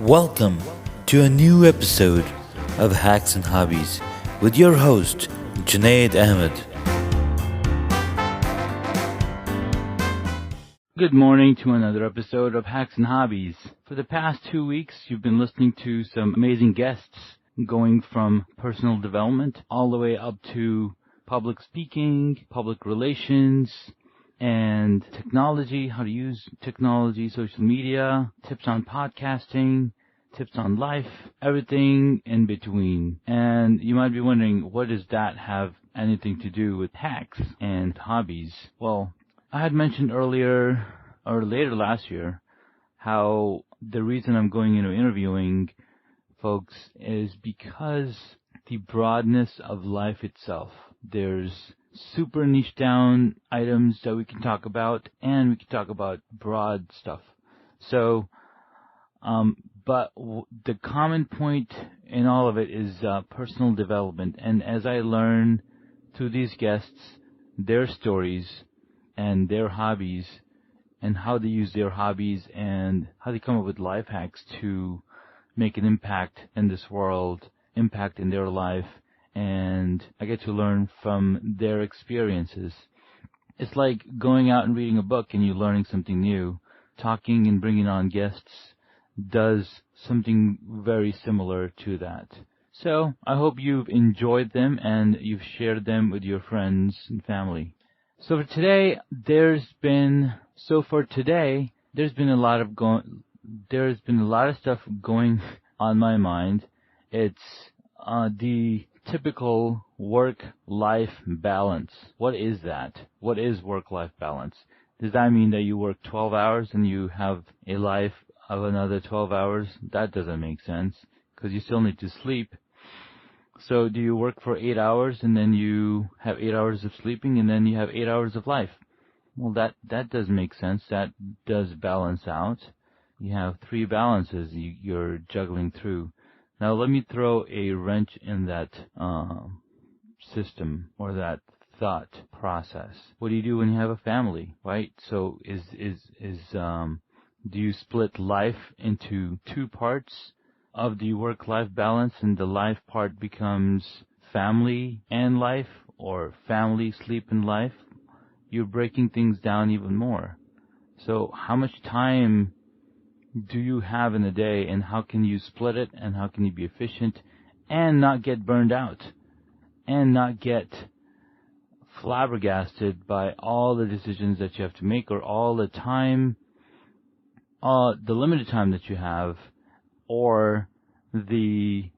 Welcome to a new episode of Hacks and Hobbies with your host, Junaid Ahmed. Good morning to another episode of Hacks and Hobbies. For the past 2 weeks, you've been listening to some amazing guests going from personal development all the way up to public speaking, public relations, and technology, how to use technology, social media, tips on podcasting, tips on life, everything in between. And you might be wondering, what does that have anything to do with hacks and hobbies? Well, I had mentioned earlier or later last year how the reason I'm going into interviewing folks is because the broadness of life itself. There's super niche down items that we can talk about, and we can talk about broad stuff. So, but the common point in all of it is personal development. And as I learn through these guests, their stories and their hobbies, and how they use their hobbies and how they come up with life hacks to make an impact in this world, impact in their life, and I get to learn from their experiences. It's like going out and reading a book and you learning something new. Talking and bringing on guests does something very similar to that. So I hope you've enjoyed them and you've shared them with your friends and family. So for today, there's been a lot of stuff going on my mind. It's the typical work-life balance. What is that? What is work-life balance? Does that mean that you work 12 hours and you have a life of another 12 hours? That doesn't make sense, because you still need to sleep. So do you work for 8 hours and then you have 8 hours of sleeping and then you have 8 hours of life? Well, that does make sense. That does balance out. You have three balances you're juggling through. Now let me throw a wrench in that system or that thought process. What do you do when you have a family, right? So do you split life into two parts of the work-life balance, and the life part becomes family and life, or family, sleep, and life? You're breaking things down even more. So how much time do you have in a day, and how can you split it, and how can you be efficient and not get burned out and not get flabbergasted by all the decisions that you have to make, or all the time, the limited time that you have, or the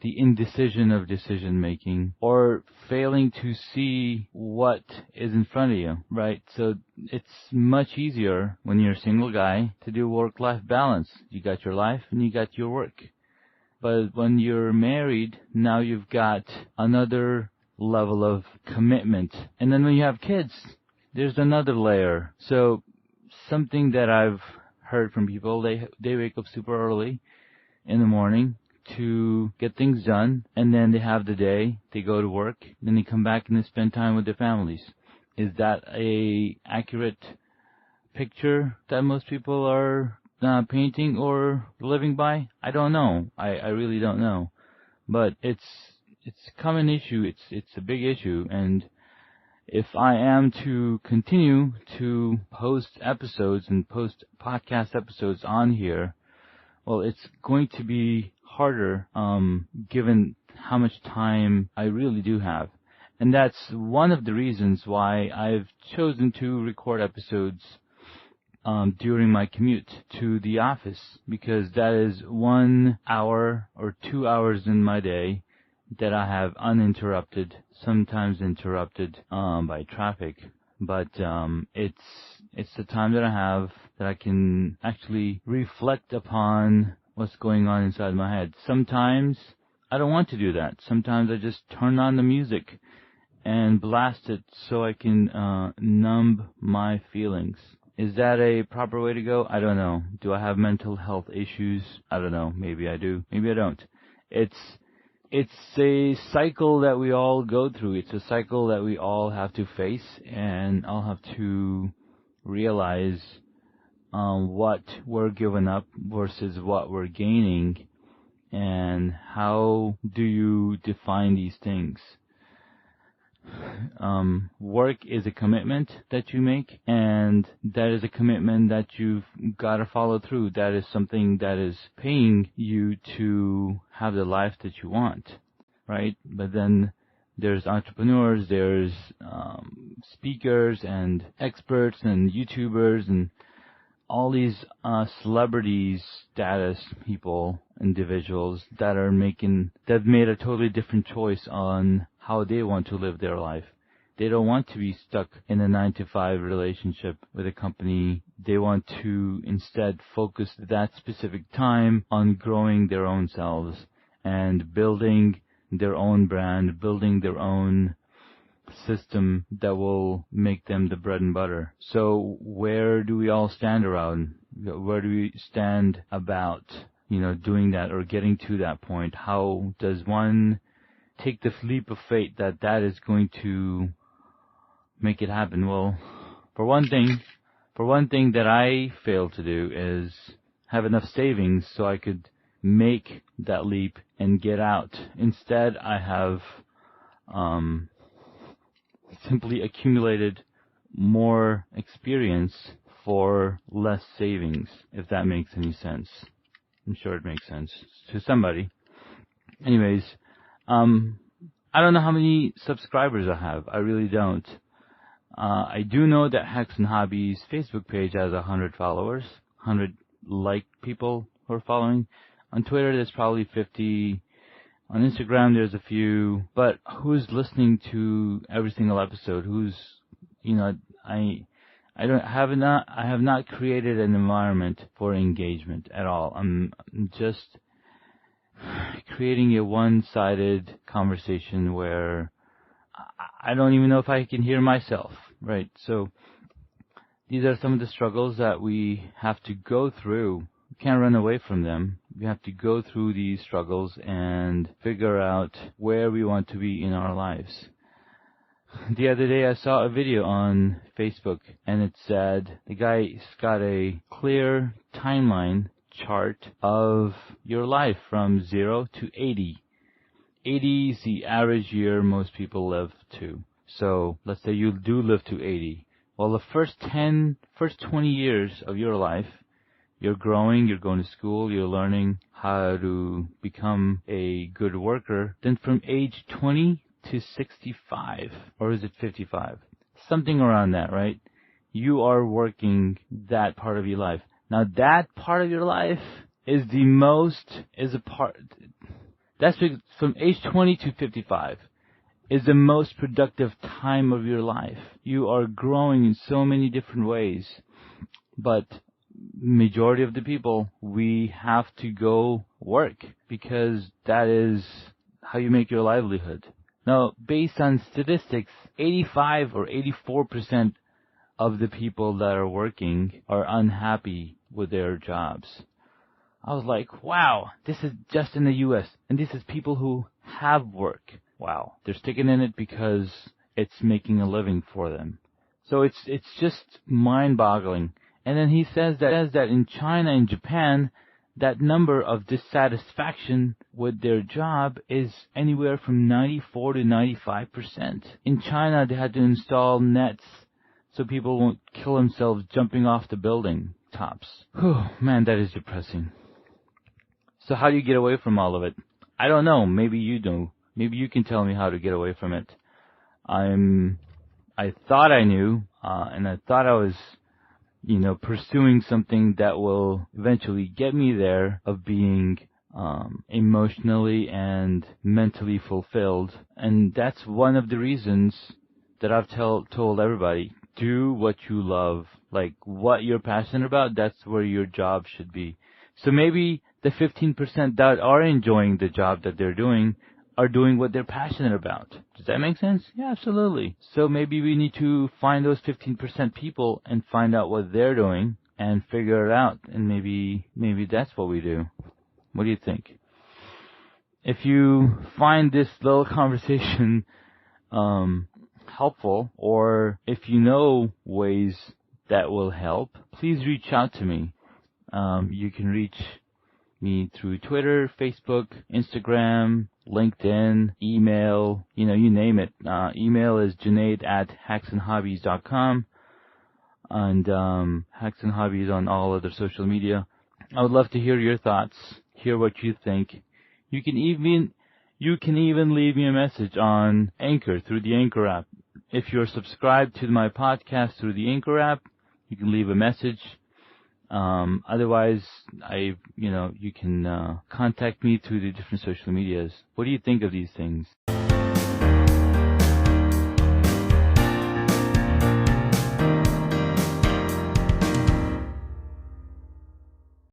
indecision of decision making, or failing to see what is in front of you, right? So it's much easier when you're a single guy to do work-life balance. You got your life and you got your work. But when you're married, now you've got another level of commitment. And then when you have kids, there's another layer. So something that I've heard from people, they wake up super early in the morning to get things done, and then they have the day, they go to work, then they come back and they spend time with their families. Is that a accurate picture that most people are painting or living by? I don't know. I really don't know. But it's a common issue. It's a big issue, and if I am to continue to post episodes and post podcast episodes on here, well, it's going to be harder, given how much time I really do have. And that's one of the reasons why I've chosen to record episodes during my commute to the office, because that is 1 hour or 2 hours in my day that I have uninterrupted, sometimes interrupted by traffic. But it's the time that I have that I can actually reflect upon what's going on inside my head. Sometimes I don't want to do that. Sometimes I just turn on the music and blast it so I can numb my feelings. Is that a proper way to go? I don't know. Do I have mental health issues? I don't know. Maybe I do. Maybe I don't. It's a cycle that we all go through. It's a cycle that we all have to face and all have to realize what we're giving up versus what we're gaining, and how do you define these things? Work is a commitment that you make, and that is a commitment that you've got to follow through. That is something that is paying you to have the life that you want, right? But then there's entrepreneurs, there's speakers and experts and YouTubers and all these celebrities, status people, individuals that made a totally different choice on how they want to live their life. They don't want to be stuck in a 9-to-5 relationship with a company. They want to instead focus that specific time on growing their own selves and building their own brand, building their own system that will make them the bread and butter. So where do we all stand around? Where do we stand about, doing that or getting to that point? How does one take this leap of faith that is going to make it happen? Well, for one thing that I failed to do is have enough savings so I could make that leap and get out. Instead, I have simply accumulated more experience for less savings, if that makes any sense. I'm sure it makes sense to somebody. Anyways, I don't know how many subscribers I have. I really don't. I do know that Hacks and Hobbies Facebook page has 100 followers, 100 people who are following. On Twitter, there's probably 50. On Instagram, there's a few. But who's listening to every single episode? I have not created an environment for engagement at all. I'm just creating a one-sided conversation where I don't even know if I can hear myself, right? So these are some of the struggles that we have to go through. We can't run away from them. We have to go through these struggles and figure out where we want to be in our lives. The other day I saw a video on Facebook, and it said the guy's got a clear timeline chart of your life from 0 to 80. 80 is the average year most people live to. So let's say you do live to 80. Well, the first 20 years of your life, you're growing, you're going to school, you're learning how to become a good worker. Then from age 20 to 65, or is it 55? Something around that, right? You are working that part of your life. Now that part of your life that's from age 20 to 55 is the most productive time of your life. You are growing in so many different ways, but majority of the people, we have to go work because that is how you make your livelihood. Now, based on statistics, 85 or 84% of the people that are working are unhappy with their jobs. I was like, wow, this is just in the U.S., and this is people who have work. Wow, they're sticking in it because it's making a living for them. So it's just mind-boggling. And then he says that in China and Japan, that number of dissatisfaction with their job is anywhere from 94 to 95%. In China, they had to install nets so people won't kill themselves jumping off the building tops. Whew, man, that is depressing. So how do you get away from all of it? I don't know. Maybe you do. Maybe you can tell me how to get away from it. I thought I knew, and I thought I was, pursuing something that will eventually get me there of being emotionally and mentally fulfilled. And that's one of the reasons that I've told everybody, do what you love. Like what you're passionate about, that's where your job should be. So maybe the 15% that are enjoying the job that they're doing are doing what they're passionate about. Does that make sense? Yeah, absolutely. So maybe we need to find those 15% people and find out what they're doing and figure it out. And maybe that's what we do. What do you think? If you find this little conversation helpful, or if you know ways that will help, please reach out to me. You can reach me through Twitter, Facebook, Instagram, LinkedIn, email, you name it. Email is junaid@hacksandhobbies.com, and Hacks and Hobbies on all other social media. I would love to hear your thoughts, hear what you think. You can even leave me a message on Anchor through the Anchor app. If you're subscribed to my podcast through the Anchor app, you can leave a message. Otherwise, you can contact me through the different social medias. What do you think of these things?